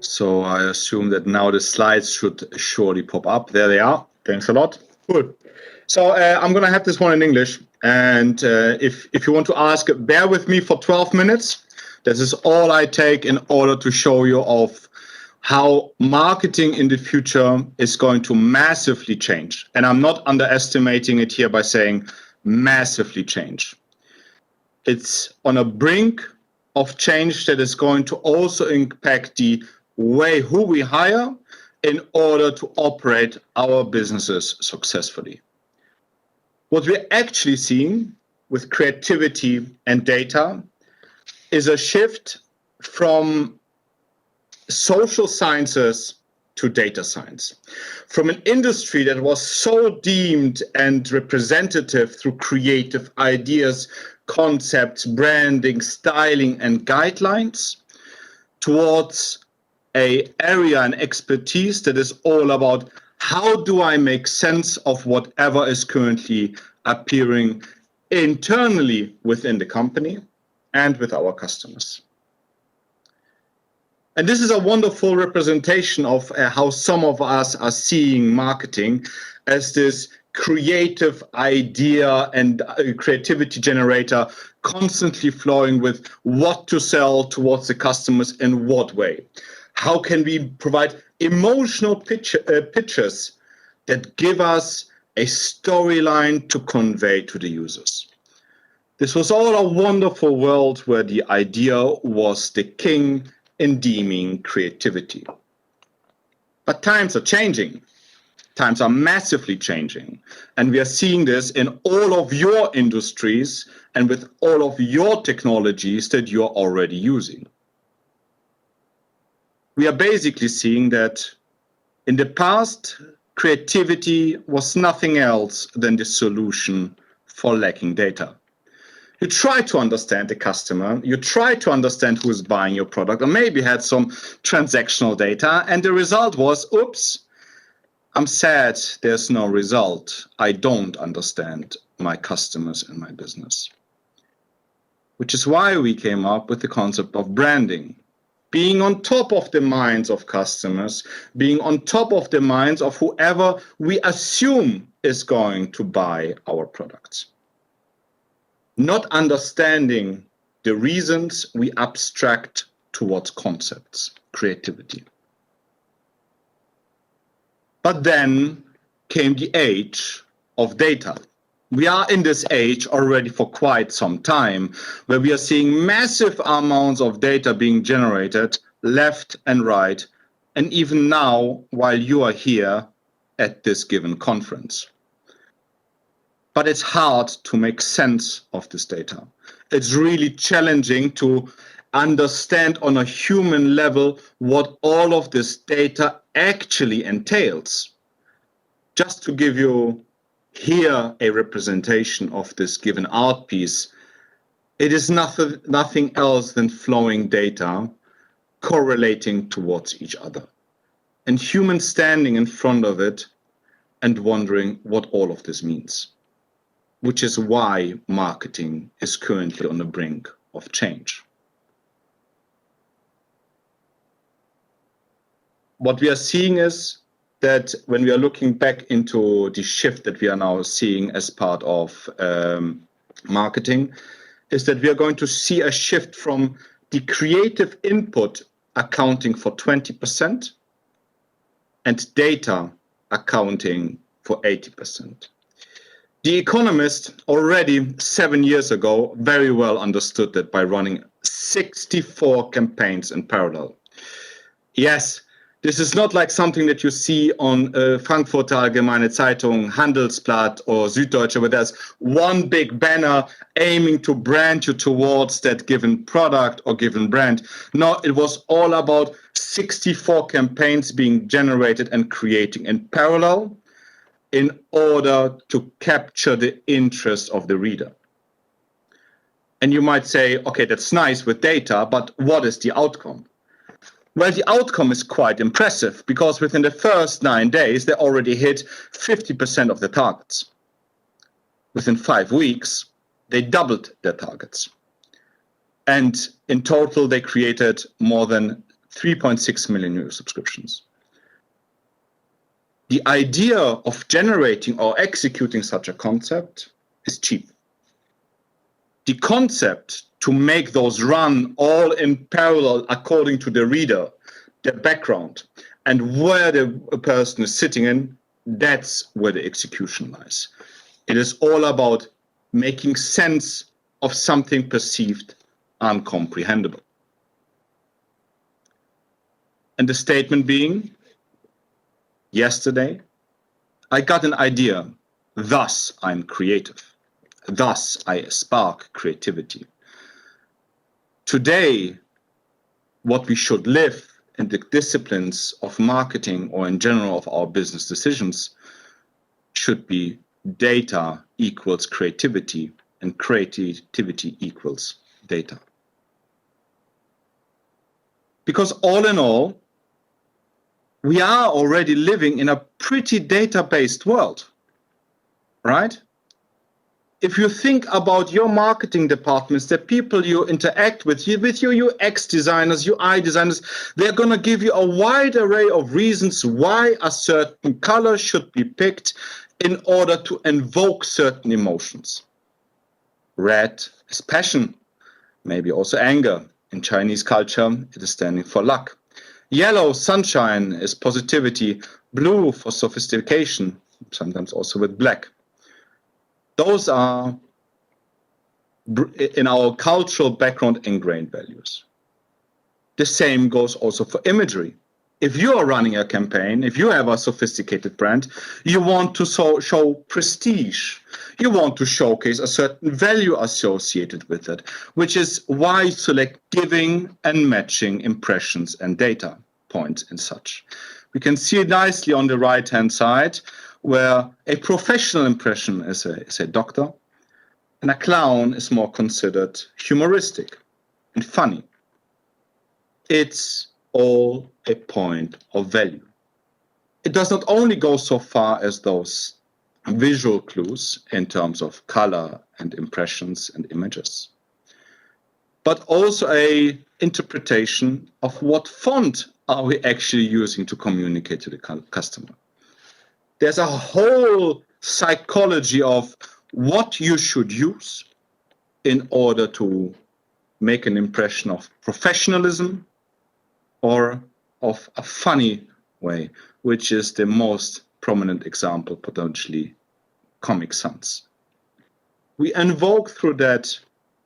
So I assume that now the slides should surely pop up. There they are. Thanks a lot. Cool. So I'm going to have this one in English. And if you want to ask, bear with me for 12 minutes. This is all I take in order to show you of how marketing in the future is going to massively change. And I'm not underestimating it here by saying massively change. It's on a brink of change that is going to also impact the way who we hire in order to operate our businesses successfully. What we're actually seeing with creativity and data is a shift from social sciences to data science. From an industry that was so deemed and representative through creative ideas, concepts, branding, styling, and guidelines, towards an area and expertise that is all about how do I make sense of whatever is currently appearing internally within the company and with our customers. And this is a wonderful representation of how some of us are seeing marketing as this creative idea and creativity generator constantly flowing with what to sell towards the customers in what way. How can we provide emotional pictures that give us a storyline to convey to the users? This was all a wonderful world where the idea was the king in deeming creativity. But times are changing. Times are massively changing. And we are seeing this in all of your industries and with all of your technologies that you're already using. We are basically seeing that in the past, creativity was nothing else than the solution for lacking data. You try to understand the customer, you try to understand who is buying your product, or maybe had some transactional data, and the result was, oops, I'm sad there's no result. I don't understand my customers and my business. Which is why we came up with the concept of branding. Being on top of the minds of customers, being on top of the minds of whoever we assume is going to buy our products. Not understanding the reasons, we abstract towards concepts, creativity. But then came the age of data. We are in this age already for quite some time, where we are seeing massive amounts of data being generated left and right, and even now while you are here at this given conference. But it's hard to make sense of this data. It's really challenging to understand on a human level what all of this data actually entails. Just to give you here a representation of this given art piece, it is nothing else than flowing data correlating towards each other. And humans standing in front of it and wondering what all of this means. Which is why marketing is currently on the brink of change. What we are seeing is that when we are looking back into the shift that we are now seeing as part of marketing, is that we are going to see a shift from the creative input accounting for 20% and data accounting for 80%. The Economist already 7 years ago very well understood that by running 64 campaigns in parallel. Yes, this is not like something that you see on Frankfurter Allgemeine Zeitung, Handelsblatt or Süddeutsche, where there's one big banner aiming to brand you towards that given product or given brand. No, it was all about 64 campaigns being generated and creating in parallel in order to capture the interest of the reader. And you might say, okay, that's nice with data, but what is the outcome? Well, the outcome is quite impressive because within the first 9 days, they already hit 50% of the targets. Within 5 weeks, they doubled their targets. And in total, they created more than 3.6 million new subscriptions. The idea of generating or executing such a concept is cheap. The concept to make those run all in parallel according to the reader, the background, and where the person is sitting in, that's where the execution lies. It is all about making sense of something perceived uncomprehendable. And the statement being, yesterday, I got an idea, thus I'm creative. Thus I spark creativity. Today, what we should live in the disciplines of marketing or in general of our business decisions should be data equals creativity and creativity equals data. Because all in all, we are already living in a pretty data-based world, right? If you think about your marketing departments, the people you interact with your UX designers, UI designers, they're going to give you a wide array of reasons why a certain color should be picked in order to invoke certain emotions. Red is passion, maybe also anger. In Chinese culture, it is standing for luck. Yellow, sunshine, is positivity. Blue for sophistication, sometimes also with black. Those are, in our cultural background, ingrained values. The same goes also for imagery. If you are running a campaign, if you have a sophisticated brand, you want to show prestige. You want to showcase a certain value associated with it, which is why you select giving and matching impressions and data points and such. We can see it nicely on the right-hand side, where a professional impression is a doctor, and a clown is more considered humoristic and funny. It's all a point of value. It does not only go so far as those visual clues in terms of color and impressions and images, but also a interpretation of what font are we actually using to communicate to the customer. There's a whole psychology of what you should use in order to make an impression of professionalism or of a funny way, which is the most prominent example, potentially Comic Sans. We invoke through that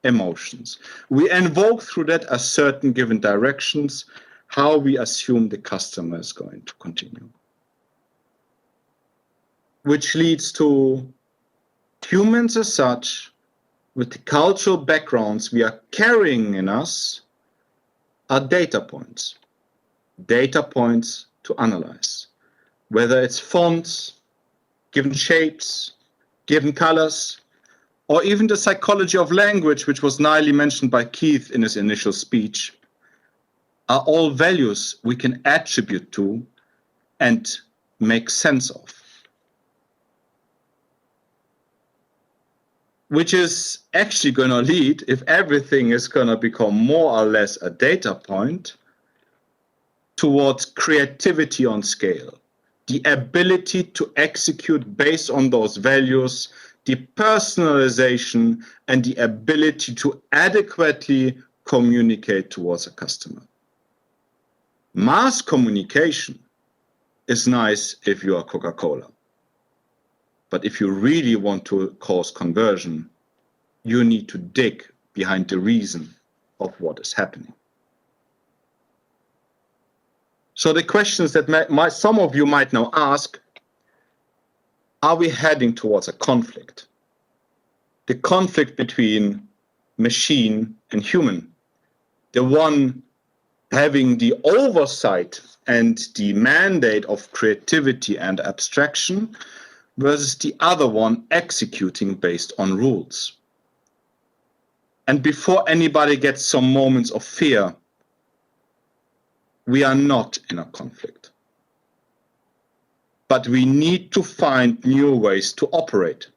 emotions. We invoke through that a certain given directions, how we assume the customer is going to continue. Which leads to humans as such, with the cultural backgrounds we are carrying in us, are data points to analyze. Whether it's fonts, given shapes, given colors, or even the psychology of language, which was nicely mentioned by Keith in his initial speech, are all values we can attribute to and make sense of. Which is actually going to lead, if everything is going to become more or less a data point, towards creativity on scale. The ability to execute based on those values, the personalization, and the ability to adequately communicate towards a customer. Mass communication is nice if you are Coca-Cola. But if you really want to cause conversion, you need to dig behind the reason of what is happening. So the questions that some of you might now ask, are we heading towards a conflict? The conflict between machine and human. The one having the oversight and the mandate of creativity and abstraction, versus the other one executing based on rules. And before anybody gets some moments of fear, we are not in a conflict. But we need to find new ways to operate.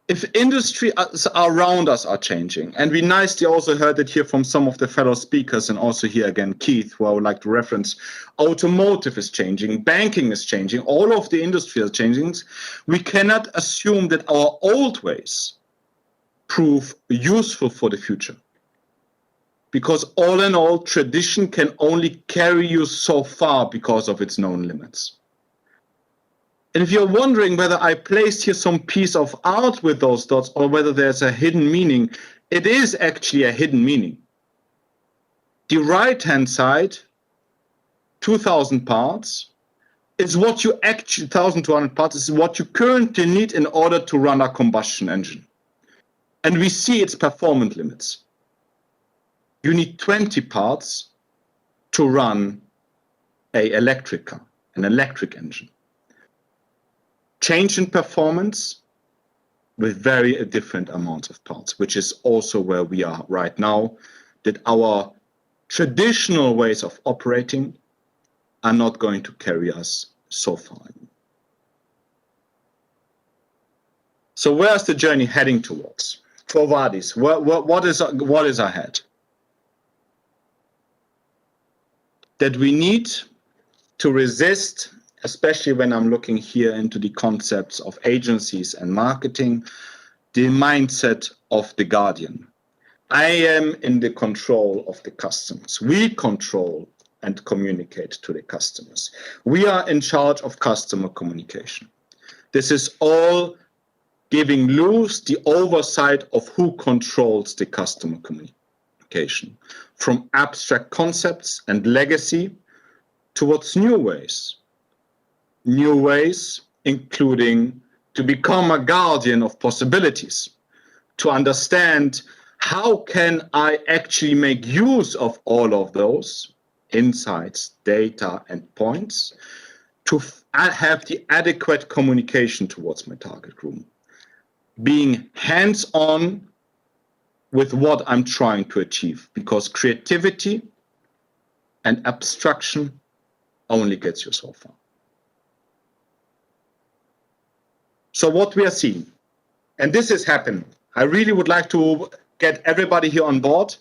if industry around us are changing, and we nicely also heard it here from some of the fellow speakers, and also here again, Keith, who I would like to reference, automotive is changing, banking is changing, all of the industry is changing, we cannot assume that our old ways prove useful for the future. Because all in all, tradition can only carry you so far because of its known limits. And if you're wondering whether I placed here some piece of art with those dots or whether there's a hidden meaning, it is actually a hidden meaning. The right-hand side, 2,000 parts, is what you actually, 1,200 parts is what you currently need in order to run a combustion engine. And we see its performance limits. You need 20 parts to run an electric car, an electric engine. Change in performance with very different amounts of parts, which is also where we are right now, that our traditional ways of operating are not going to carry us so far. So where's the journey heading towards? For Wadis, what is ahead? That we need to resist, especially when I'm looking here into the concepts of agencies and marketing, the mindset of the guardian. I am in the control of the customers. We control and communicate to the customers. We are in charge of customer communication. This is all giving loose the oversight of who controls the customer communication, from abstract concepts and legacy towards new ways. New ways, including to become a guardian of possibilities, to understand how can I actually make use of all of those insights, data, and points to have the adequate communication towards my target group, being hands-on with what I'm trying to achieve, because creativity and abstraction only gets you so far. So what we are seeing, and this is happening, I really would like to get everybody here on board.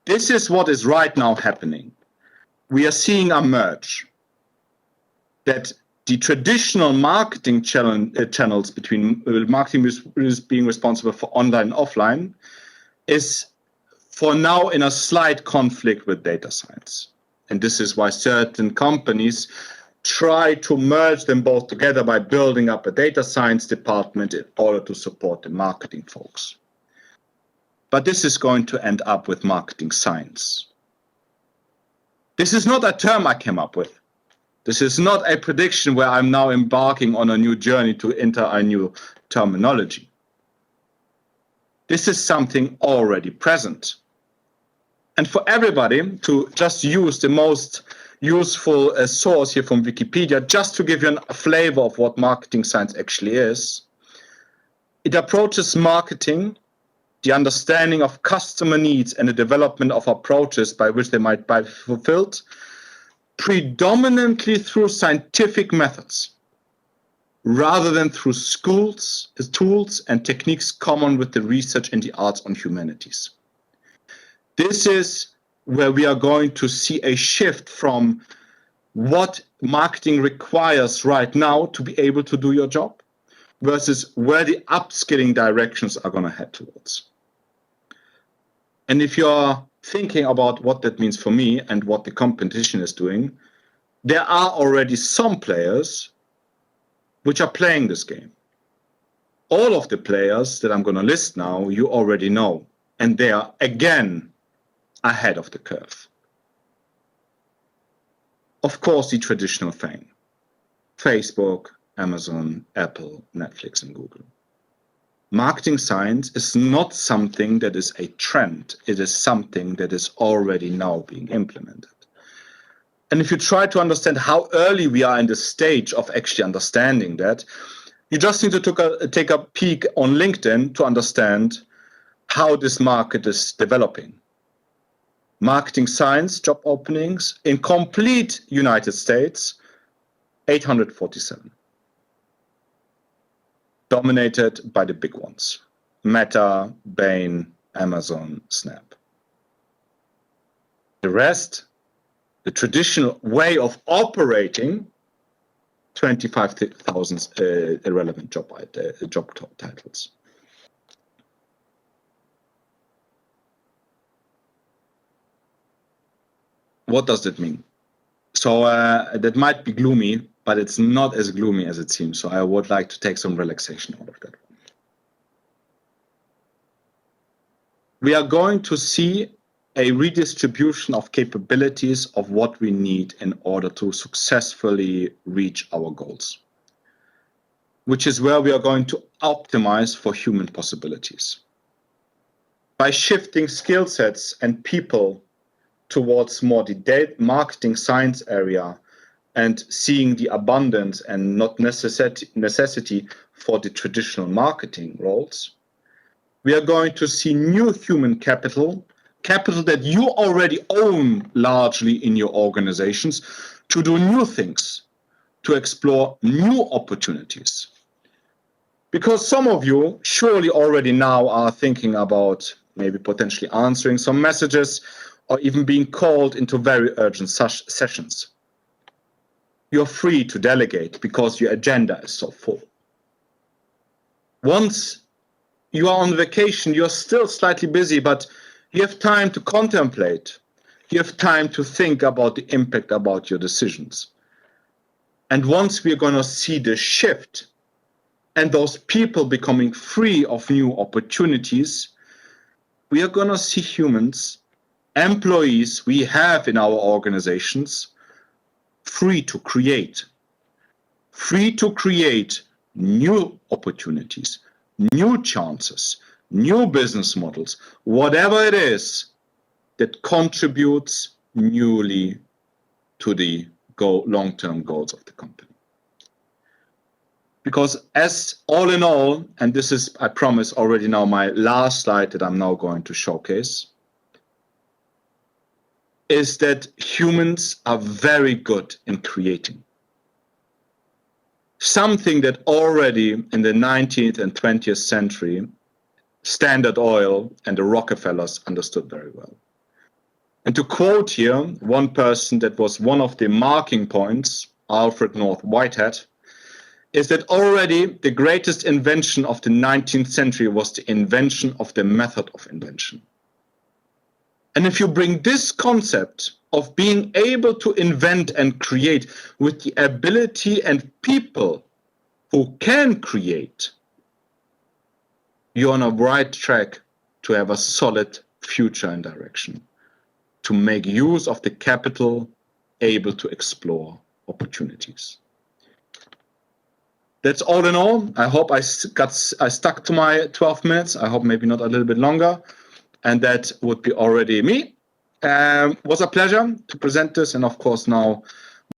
This is what is right now happening. We are seeing a merge, that the traditional marketing channels between marketing is being responsible for online and offline is for now in a slight conflict with data science. And this is why certain companies try to merge them both together by building up a data science department in order to support the marketing folks. But this is going to end up with marketing science. This is not a term I came up with. This is not a prediction where I'm now embarking on a new journey to enter a new terminology. This is something already present. And for everybody to just use the most useful source here from Wikipedia, just to give you a flavor of what marketing science actually is, it approaches marketing, the understanding of customer needs and the development of approaches by which they might be fulfilled, predominantly through scientific methods, rather than through schools, tools, and techniques common with the research in the arts and humanities. This is where we are going to see a shift from what marketing requires right now to be able to do your job versus where the upskilling directions are going to head towards. And if you're thinking about what that means for me and what the competition is doing, there are already some players which are playing this game. All of the players that I'm going to list now, you already know, and they are again ahead of the curve. Of course, the traditional thing: Facebook, Amazon, Apple, Netflix, and Google. Marketing science is not something that is a trend. It is something that is already now being implemented. And if you try to understand how early we are in the stage of actually understanding that, you just need to take a peek on LinkedIn to understand how this market is developing. Marketing science job openings in complete United States, 847. dominated by the big ones: Meta, Bain, Amazon, Snap. The rest, the traditional way of operating, 25,000 irrelevant job titles. What does that mean? So that might be gloomy, but it's not as gloomy as it seems. So I would like to take some relaxation out of that. We are going to see a redistribution of capabilities of what we need in order to successfully reach our goals, which is where we are going to optimize for human possibilities. By shifting skill sets and people towards more the marketing science area and seeing the abundance and not necessity for the traditional marketing roles, we are going to see new human capital that you already own largely in your organizations, to do new things, to explore new opportunities. Because some of you surely already now are thinking about maybe potentially answering some messages or even being called into very urgent sessions. You're free to delegate because your agenda is so full. Once you are on vacation, you're still slightly busy, but you have time to contemplate. You have time to think about the impact about your decisions. And once we're going to see the shift and those people becoming free of new opportunities, we are going to see humans, employees we have in our organizations, free to create new opportunities, new chances, new business models, whatever it is that contributes newly to the long-term goals of the company. Because as all in all, and this is, I promise, already now my last slide that I'm now going to showcase, is that humans are very good in creating. Something that already in the 19th and 20th century, Standard Oil and the Rockefellers understood very well. And to quote here one person that was one of the marking points, Alfred North Whitehead, is that already the greatest invention of the 19th century was the invention of the method of invention. And if you bring this concept of being able to invent and create with the ability and people who can create, you're on a right track to have a solid future and direction, to make use of the capital able to explore opportunities. That's all in all. I hope I stuck to my 12 minutes. I hope maybe not a little bit longer. And that would be already me. Was a pleasure to present this. And of course, now